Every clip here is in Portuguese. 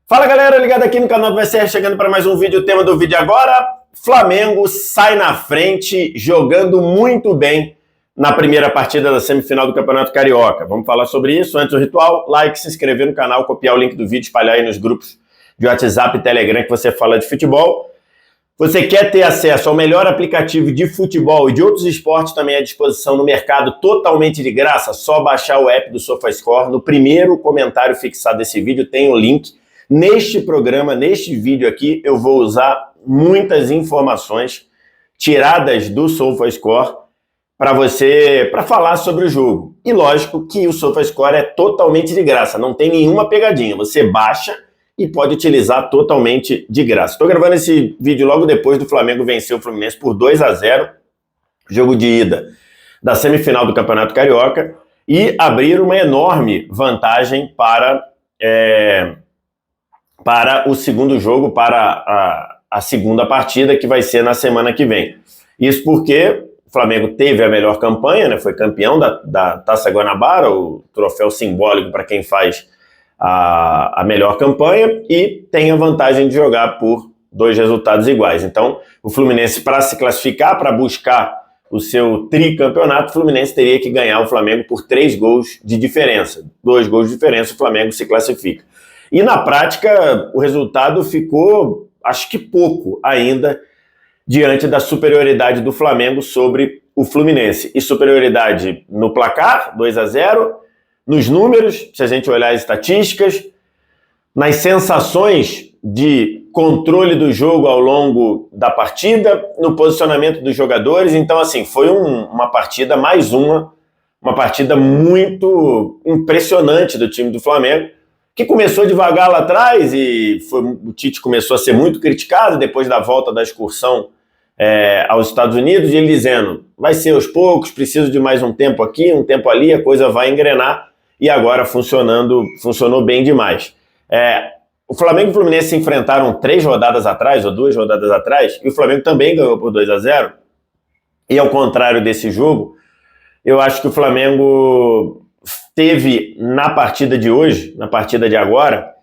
Fala galera, ligado aqui no canal do VCR, chegando para mais um vídeo. O tema do vídeo agora: Flamengo sai na frente, jogando muito bem na primeira partida da semifinal do Campeonato Carioca. Vamos falar sobre isso. Antes do ritual, like, se inscrever no canal, copiar o link do vídeo, espalhar aí nos grupos de WhatsApp e Telegram que você fala de futebol. Você quer ter acesso ao melhor aplicativo de futebol e de outros esportes também à disposição no mercado totalmente de graça? Só baixar o app do SofaScore. No primeiro comentário fixado desse vídeo tem o link. Neste programa, neste vídeo aqui, eu vou usar muitas informações tiradas do SofaScore para falar sobre o jogo. E lógico que o SofaScore é totalmente de graça, não tem nenhuma pegadinha. Você baixa e pode utilizar totalmente de graça. Estou gravando esse vídeo logo depois do Flamengo vencer o Fluminense por 2-0, jogo de ida da semifinal do Campeonato Carioca, e abrir uma enorme vantagem para o segundo jogo, para a segunda partida, que vai ser na semana que vem. Isso porque o Flamengo teve a melhor campanha, né? Foi campeão da Taça Guanabara, o troféu simbólico para quem faz a melhor campanha, e tem a vantagem de jogar por dois resultados iguais. Então, o Fluminense, para se classificar, para buscar o seu tricampeonato, o Fluminense teria que ganhar o Flamengo por 3 gols de diferença. 2 gols de diferença, o Flamengo se classifica. E na prática, o resultado ficou, acho que pouco ainda, diante da superioridade do Flamengo sobre o Fluminense. E superioridade no placar, 2-0, nos números, se a gente olhar as estatísticas, nas sensações de controle do jogo ao longo da partida, no posicionamento dos jogadores. Então, assim, foi uma partida, mais uma partida muito impressionante do time do Flamengo, que começou devagar lá atrás e o Tite começou a ser muito criticado depois da volta da excursão aos Estados Unidos, e ele dizendo, vai ser aos poucos, preciso de mais um tempo aqui, um tempo ali, a coisa vai engrenar, e agora funcionou bem demais. O Flamengo e o Fluminense se enfrentaram 3 rodadas atrás, ou 2 rodadas atrás, e o Flamengo também ganhou por 2-0, e ao contrário desse jogo, eu acho que o Flamengo teve na partida de hoje, na partida de agora,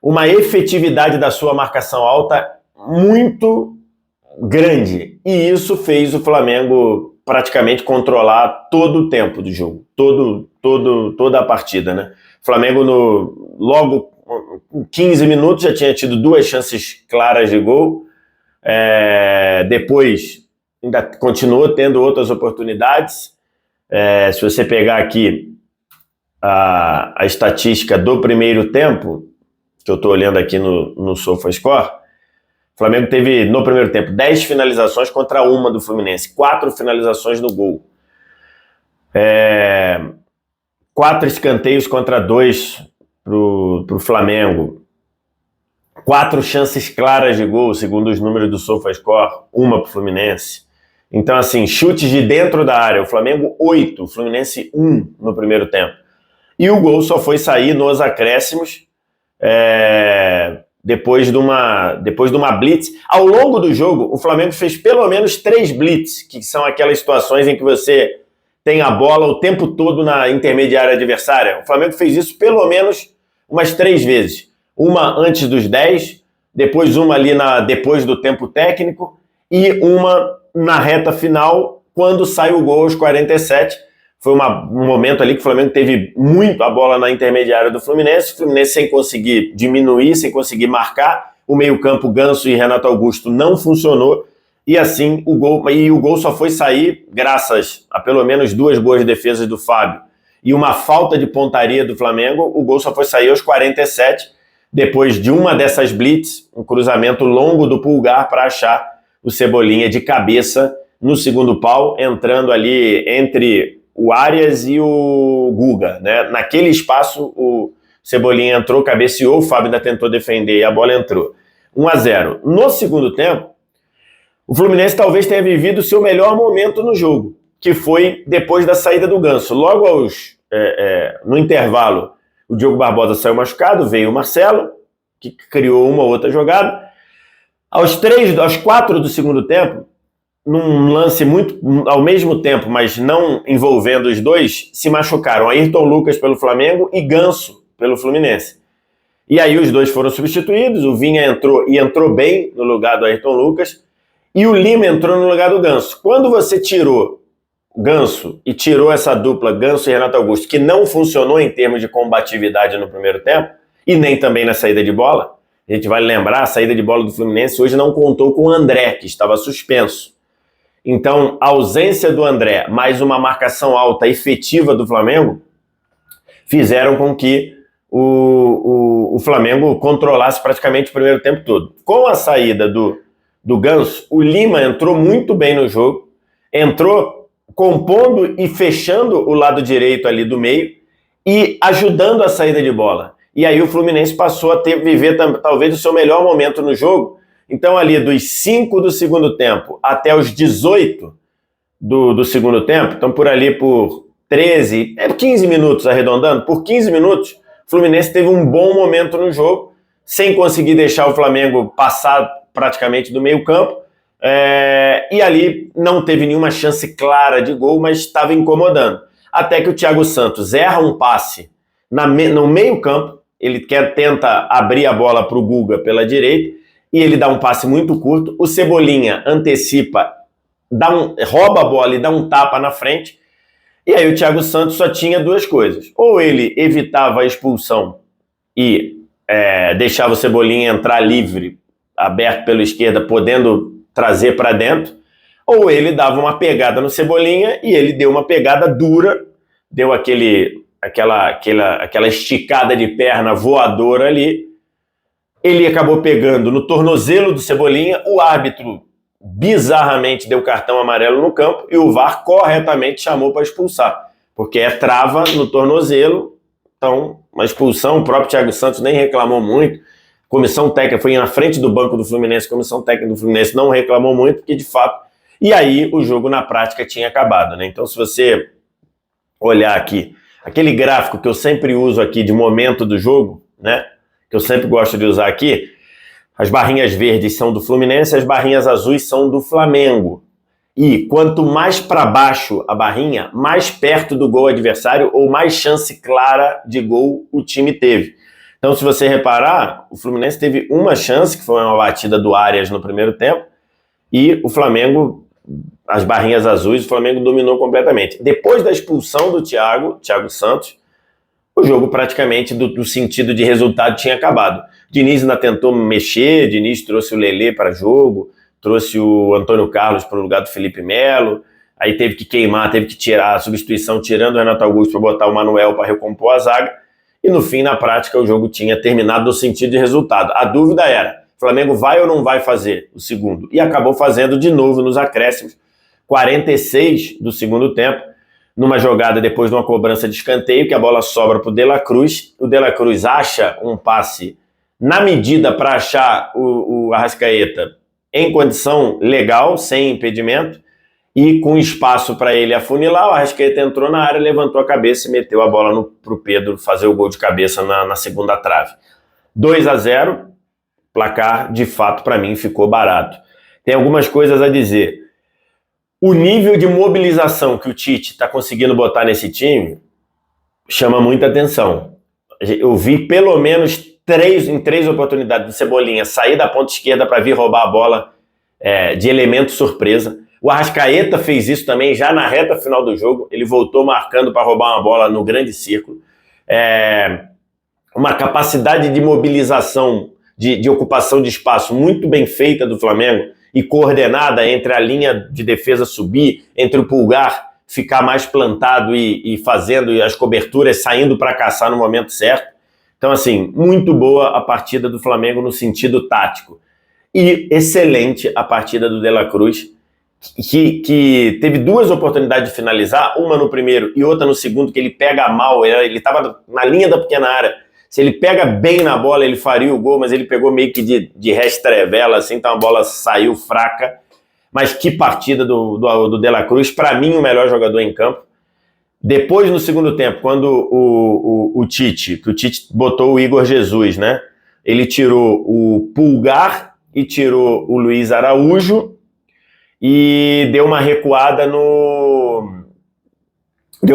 uma efetividade da sua marcação alta muito grande. E isso fez o Flamengo praticamente controlar todo o tempo do jogo, toda a partida, né? O Flamengo, logo em 15 minutos, já tinha tido 2 chances claras de gol. Depois, ainda continuou tendo outras oportunidades. Se você pegar aqui a estatística do primeiro tempo, que eu estou olhando aqui no SofaScore, o Flamengo teve, no primeiro tempo, 10 finalizações contra 1 do Fluminense, 4 finalizações no gol. 4 escanteios contra 2 pro Flamengo. 4 chances claras de gol, segundo os números do SofaScore, 1 pro Fluminense. Então, assim, chutes de dentro da área, o Flamengo 8, o Fluminense 1 no primeiro tempo. E o gol só foi sair nos acréscimos, depois de uma blitz. Ao longo do jogo, o Flamengo fez pelo menos 3 blitz, que são aquelas situações em que você tem a bola o tempo todo na intermediária adversária. O Flamengo fez isso pelo menos umas 3 vezes. Uma antes dos 10, depois uma ali depois do tempo técnico, e uma na reta final, quando sai o gol aos 47. Foi um momento ali que o Flamengo teve muito a bola na intermediária do Fluminense, o Fluminense sem conseguir diminuir, sem conseguir marcar, o meio-campo Ganso e Renato Augusto não funcionou, e assim o gol só foi sair graças a pelo menos 2 boas defesas do Fábio e uma falta de pontaria do Flamengo. O gol só foi sair aos 47, depois de uma dessas blitz, um cruzamento longo do Pulgar para achar o Cebolinha de cabeça no segundo pau, entrando ali entre o Arias e o Guga, né? Naquele espaço, o Cebolinha entrou, cabeceou, o Fábio ainda tentou defender e a bola entrou. 1-0. No segundo tempo, o Fluminense talvez tenha vivido o seu melhor momento no jogo, que foi depois da saída do Ganso. Logo no intervalo, o Diogo Barbosa saiu machucado, veio o Marcelo, que criou uma outra jogada. Aos 4 do segundo tempo, num lance muito ao mesmo tempo, mas não envolvendo os dois, se machucaram Ayrton Lucas pelo Flamengo e Ganso pelo Fluminense. E aí os dois foram substituídos, o Vinha entrou e entrou bem no lugar do Ayrton Lucas, e o Lima entrou no lugar do Ganso. Quando você tirou Ganso e tirou essa dupla Ganso e Renato Augusto, que não funcionou em termos de combatividade no primeiro tempo, e nem também na saída de bola, a gente vai lembrar, a saída de bola do Fluminense hoje não contou com o André, que estava suspenso. Então, a ausência do André, mais uma marcação alta efetiva do Flamengo, fizeram com que o Flamengo controlasse praticamente o primeiro tempo todo. Com a saída do Ganso, o Lima entrou muito bem no jogo, entrou compondo e fechando o lado direito ali do meio e ajudando a saída de bola. E aí o Fluminense passou a viver talvez o seu melhor momento no jogo. Então ali dos 5 do segundo tempo até os 18 do segundo tempo, então por ali por 13, 15 minutos arredondando, por 15 minutos, o Fluminense teve um bom momento no jogo, sem conseguir deixar o Flamengo passar praticamente do meio campo, e ali não teve nenhuma chance clara de gol, mas estava incomodando. Até que o Thiago Santos erra um passe no meio campo, ele tenta abrir a bola para o Guga pela direita, e ele dá um passe muito curto, o Cebolinha antecipa, rouba a bola e dá um tapa na frente, e aí o Thiago Santos só tinha duas coisas. Ou ele evitava a expulsão e deixava o Cebolinha entrar livre, aberto pela esquerda, podendo trazer para dentro, ou ele dava uma pegada no Cebolinha e ele deu uma pegada dura, deu aquela esticada de perna voadora ali. Ele acabou pegando no tornozelo do Cebolinha, o árbitro bizarramente deu cartão amarelo no campo e o VAR corretamente chamou para expulsar, porque é trava no tornozelo, então uma expulsão. O próprio Thiago Santos nem reclamou muito, comissão técnica foi na frente do banco do Fluminense, a comissão técnica do Fluminense não reclamou muito, porque de fato, e aí o jogo na prática tinha acabado, né? Então se você olhar aqui, aquele gráfico que eu sempre uso aqui de momento do jogo, né, que eu sempre gosto de usar aqui, as barrinhas verdes são do Fluminense, as barrinhas azuis são do Flamengo. E quanto mais para baixo a barrinha, mais perto do gol adversário ou mais chance clara de gol o time teve. Então, se você reparar, o Fluminense teve uma chance, que foi uma batida do Arias no primeiro tempo, e o Flamengo, as barrinhas azuis, o Flamengo dominou completamente. Depois da expulsão do Thiago Santos, o jogo praticamente do sentido de resultado tinha acabado. Diniz ainda tentou mexer, Diniz trouxe o Lelê para jogo, trouxe o Antônio Carlos para o lugar do Felipe Melo, aí teve que queimar, teve que tirar a substituição, tirando o Renato Augusto para botar o Manuel para recompor a zaga, e no fim, na prática, o jogo tinha terminado no sentido de resultado. A dúvida era, o Flamengo vai ou não vai fazer o segundo? E acabou fazendo de novo nos acréscimos, 46 do segundo tempo, numa jogada depois de uma cobrança de escanteio, que a bola sobra para o De La Cruz, o De La Cruz acha um passe na medida para achar o Arrascaeta em condição legal, sem impedimento, e com espaço para ele afunilar, o Arrascaeta entrou na área, levantou a cabeça e meteu a bola para o Pedro fazer o gol de cabeça na segunda trave. 2-0, placar de fato para mim ficou barato. Tem algumas coisas a dizer. O nível de mobilização que o Tite está conseguindo botar nesse time chama muita atenção. Eu vi pelo menos em três oportunidades do Cebolinha sair da ponta esquerda para vir roubar a bola de elemento surpresa. O Arrascaeta fez isso também já na reta final do jogo. Ele voltou marcando para roubar uma bola no grande círculo. Uma capacidade de mobilização, de ocupação de espaço muito bem feita do Flamengo e coordenada entre a linha de defesa subir, entre o Pulgar ficar mais plantado e fazendo as coberturas, saindo para caçar no momento certo. Então, assim, muito boa a partida do Flamengo no sentido tático. E excelente a partida do De La Cruz, que teve duas oportunidades de finalizar, uma no primeiro e outra no segundo, que ele pega mal, ele estava na linha da pequena área. Se ele pega bem na bola, ele faria o gol, mas ele pegou meio que de restrevela, assim, então a bola saiu fraca. Mas que partida do De La Cruz, para mim o melhor jogador em campo. Depois, no segundo tempo, quando o Tite botou o Igor Jesus, né? Ele tirou o Pulgar e tirou o Luiz Araújo e deu uma recuada no De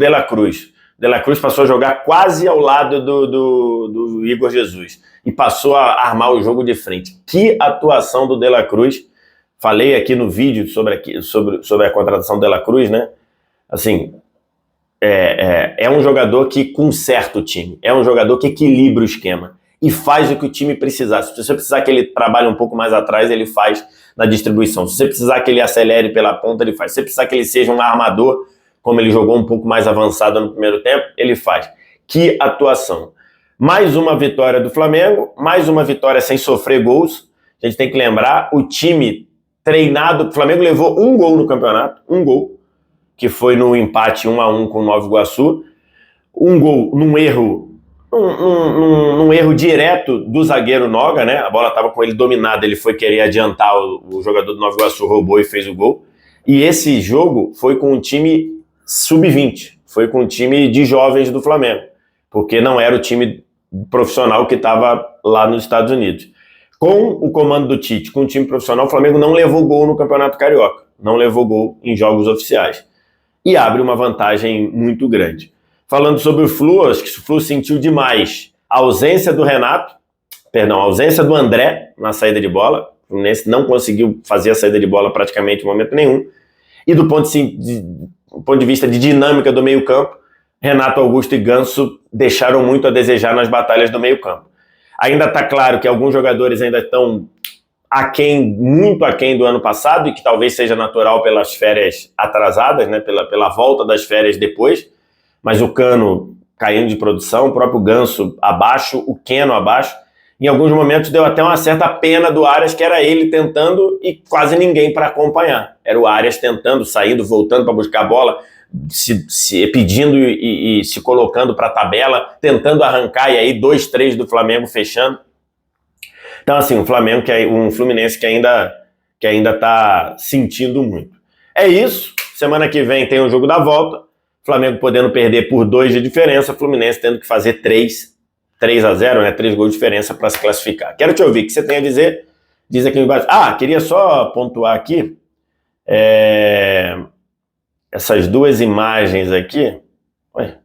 La Cruz. De La Cruz passou a jogar quase ao lado do Igor Jesus e passou a armar o jogo de frente. Que atuação do De La Cruz! Falei aqui no vídeo sobre a contratação do De La Cruz, né? Assim, é um jogador que conserta o time, é um jogador que equilibra o esquema e faz o que o time precisar. Se você precisar que ele trabalhe um pouco mais atrás, ele faz na distribuição. Se você precisar que ele acelere pela ponta, ele faz. Se você precisar que ele seja um armador, como ele jogou um pouco mais avançado no primeiro tempo, ele faz. Que atuação! Mais uma vitória do Flamengo, mais uma vitória sem sofrer gols. A gente tem que lembrar, o time treinado, o Flamengo levou um gol no campeonato, um gol, que foi no empate 1-1 com o Nova Iguaçu, um gol num erro direto do zagueiro Noga, né? A bola estava com ele dominada, ele foi querer adiantar, o jogador do Nova Iguaçu roubou e fez o gol. E esse jogo foi com um time sub-20, foi com um time de jovens do Flamengo, porque não era o time profissional que estava lá nos Estados Unidos. Com o comando do Tite, com o time profissional, o Flamengo não levou gol no Campeonato Carioca, não levou gol em jogos oficiais. E abre uma vantagem muito grande. Falando sobre o Flu, acho que o Flu sentiu demais a ausência do a ausência do André na saída de bola. O Fluminense não conseguiu fazer a saída de bola praticamente em momento nenhum. E do ponto de vista de dinâmica do meio-campo, Renato Augusto e Ganso deixaram muito a desejar nas batalhas do meio-campo. Ainda está claro que alguns jogadores ainda estão muito aquém do ano passado, e que talvez seja natural pelas férias atrasadas, né, pela volta das férias depois, mas o Cano caindo de produção, o próprio Ganso abaixo, o Keno abaixo. Em alguns momentos deu até uma certa pena do Arias, que era ele tentando e quase ninguém para acompanhar. Era o Arias tentando, saindo, voltando para buscar a bola, se pedindo e se colocando para a tabela, tentando arrancar, e aí 2-3 do Flamengo fechando. Então, assim, um Fluminense que ainda está sentindo muito. É isso. Semana que vem tem o jogo da volta. Flamengo podendo perder por 2 de diferença. Fluminense tendo que fazer 3-0, né? 3 gols de diferença para se classificar. Quero te ouvir. O que você tem a dizer? Diz aqui embaixo. Queria só pontuar aqui. Essas duas imagens aqui. Ué,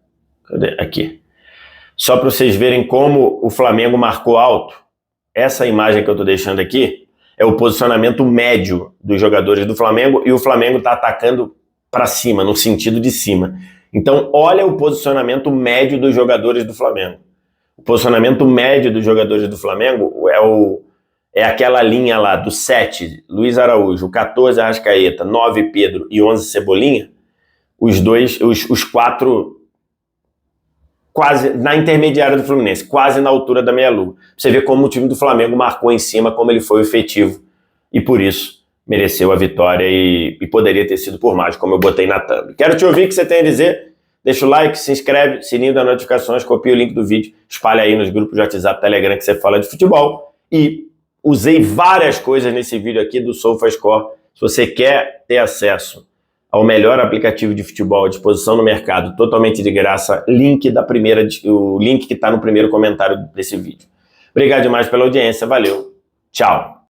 cadê? Aqui. Só para vocês verem como o Flamengo marcou alto. Essa imagem que eu estou deixando aqui é o posicionamento médio dos jogadores do Flamengo, e o Flamengo está atacando para cima, no sentido de cima. Então, olha o posicionamento médio dos jogadores do Flamengo. O posicionamento médio dos jogadores do Flamengo é aquela linha lá do 7, Luiz Araújo, 14, Arrascaeta, 9, Pedro e 11, Cebolinha. Os 4 quase na intermediária do Fluminense, quase na altura da meia-lua. Você vê como o time do Flamengo marcou em cima, como ele foi efetivo, e por isso mereceu a vitória e poderia ter sido por mais, como eu botei na thumb. Quero te ouvir o que você tem a dizer. Deixa o like, se inscreve, sininho das notificações, copia o link do vídeo, espalha aí nos grupos de WhatsApp, Telegram que você fala de futebol. E usei várias coisas nesse vídeo aqui do SofaScore. Se você quer ter acesso ao melhor aplicativo de futebol à disposição no mercado, totalmente de graça, o link que está no primeiro comentário desse vídeo. Obrigado demais pela audiência, valeu, tchau!